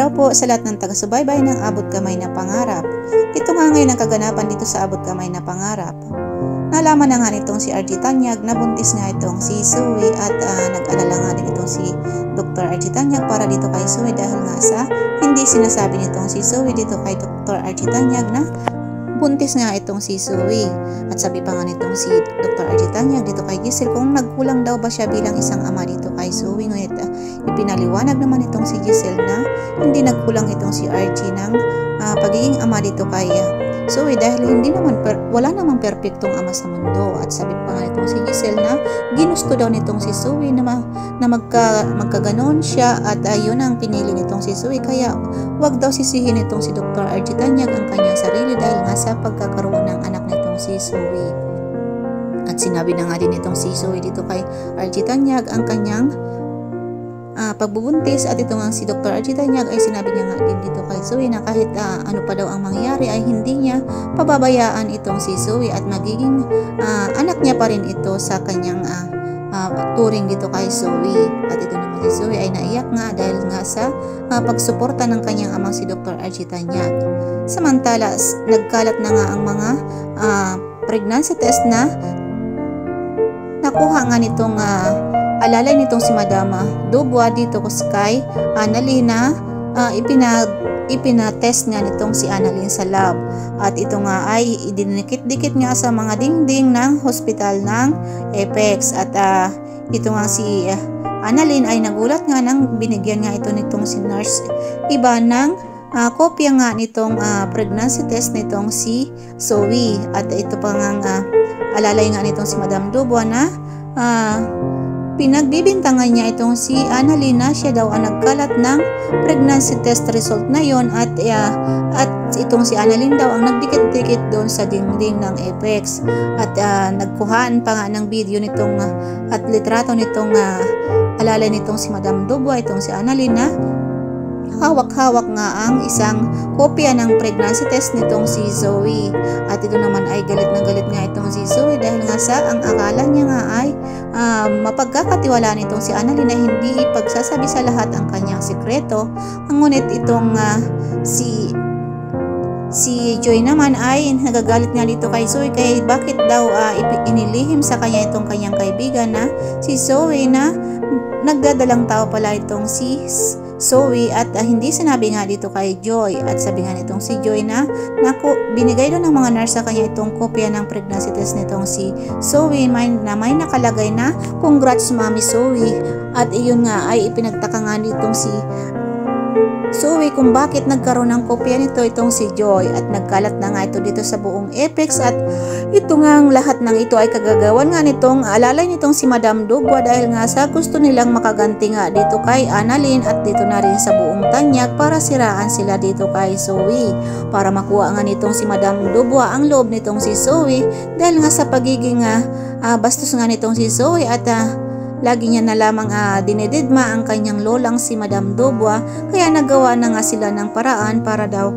araw po sa lahat ng taga-subaybay ng Abot Kamay na Pangarap. Ito nga ngayon ang kaganapan dito sa Abot Kamay na Pangarap. Nalaman na nga nitong si RG Tanyag na buntis nga itong si Zoe at nag-alala nga din itong si Dr. RG Tanyag para dito kay Zoe dahil nga sa hindi sinasabi nitong si Zoe dito kay Dr. RG Tanyag na buntis nga itong si Zoe. At sabi pa nga nitong si Dr. RG Tanyag dito kay Giselle kung nagkulang daw ba siya bilang isang ama dito kay Zoe. Ngunit ipinaliwanag naman itong si Giselle na hindi nagkulang itong si RG ng pagiging ama dito kay Zoe dahil wala namang perpektong ama sa mundo. At sabi pa nga nitong si Giselle na ginusto daw nitong si Zoe na magkaganon siya at yun ang pinili nitong si Zoe, kaya wag daw sisihin itong si Dr. RG Tanyag ang kanyang sarili dahil nga sa pagkakaroon ng anak nitong si Zoe. At sinabi na nga din itong si Zoe dito kay RG Tanyag ang kanyang pagbubuntis, at ito nga si Dr. RG Tanyag ay sinabi niya nga din dito kay Zoe na kahit ano pa daw ang mangyari ay hindi niya pababayaan itong si Zoe at magiging anak niya pa rin ito sa kanyang turing dito kay Zoe. At ito naman si Zoe ay naiyak nga dahil nga sa pagsuporta ng kanyang amang si Dr. RG Tanyag. Samantala, nagkalat na nga ang mga pregnancy test na nakuha nga nitong alalay nitong si Madama Dubois dito kay Annalyn na ipinatest nga nitong si Annalyn sa lab. At ito nga ay idinikit-dikit nga sa mga dingding ng hospital ng Apex. At ito nga si Annalyn ay nagulat nga nang binigyan nga ito nitong si nurse iba ng kopya nga nitong pregnancy test nitong si Zoe. At ito pa nga alalay nga nitong si Madam Dubois na pinagbibintangan niya itong si Annalyn na siya daw ang nagkalat ng pregnancy test result na yon, at itong si Annalyn daw ang nagdikit-dikit doon sa dingding ng Apex. At nagkuhaan pa nga ng video nitong at litrato nitong alalay nitong si Madam Dubois itong si Annalyn na hawak-hawak nga ang isang kopya ng pregnancy test nitong si Zoe. At ito naman ay galit na galit nga itong si Zoe dahil nga sa ang akala niya nga ay mapagkakatiwalaan nitong si Annalyn na hindi ipagsasabi sa lahat ang kanyang sikreto. Ngunit itong si Joy naman ay nagagalit nga dito kay Zoe kaya bakit daw inilihim sa kanya itong kanyang kaibigan na si Zoe na nagdadalang tao pala itong si Zoe at hindi sinabi nga dito kay Joy. At sabi nga nitong si Joy na binigay doon ng mga nurse sa kanya itong kopya ng pregnancy test nitong si Zoe na may nakalagay na congrats Mami Zoe. At iyon nga ay ipinagtaka nga nitong si Zoe kung bakit nagkaroon ng kopya nito itong si Joy. At nagkalat na nga ito dito sa buong Apex at ito nga ang lahat ng ito ay kagagawan nga nitong alalay nitong si Madam Dubois dahil nga sa gusto nilang makaganti nga dito kay Annalyn at dito na rin sa buong Tanyag para siraan sila dito kay Zoe para makuha nga nitong si Madam Dubois ang loob nitong si Zoe dahil nga sa pagiging bastos nga nitong si Zoe at lagi niya na lamang dinededma ang kanyang lolang si Madam Dubois, kaya nagawa na nga sila ng paraan para daw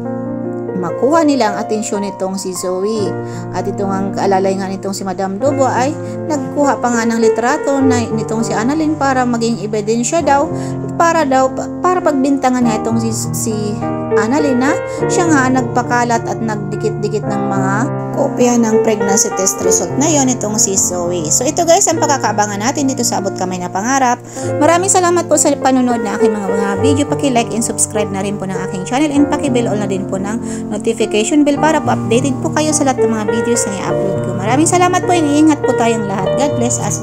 makuha nila ang atensyon nitong si Zoe. At itong ang kaalalay nga nitong si Madam Dubois ay nagkuha pa nga ng litrato nitong si Annalyn para maging ebidensya daw para pagbintangan nga itong si Annalyn na siya nga nagpakalat at nagdikit-dikit ng mga kopya ng pregnancy test result na yon itong si Zoe. So ito guys ang pagkakaabangan natin dito sa Abot Kamay na Pangarap. Maraming salamat po sa panonood na aking mga video. Paki-like and subscribe na rin po ng aking channel and paki-bell all na din po ng notification bell para po updated po kayo sa lahat ng mga videos na i-upload ko. Maraming salamat po, iniingat po tayong lahat. God bless us.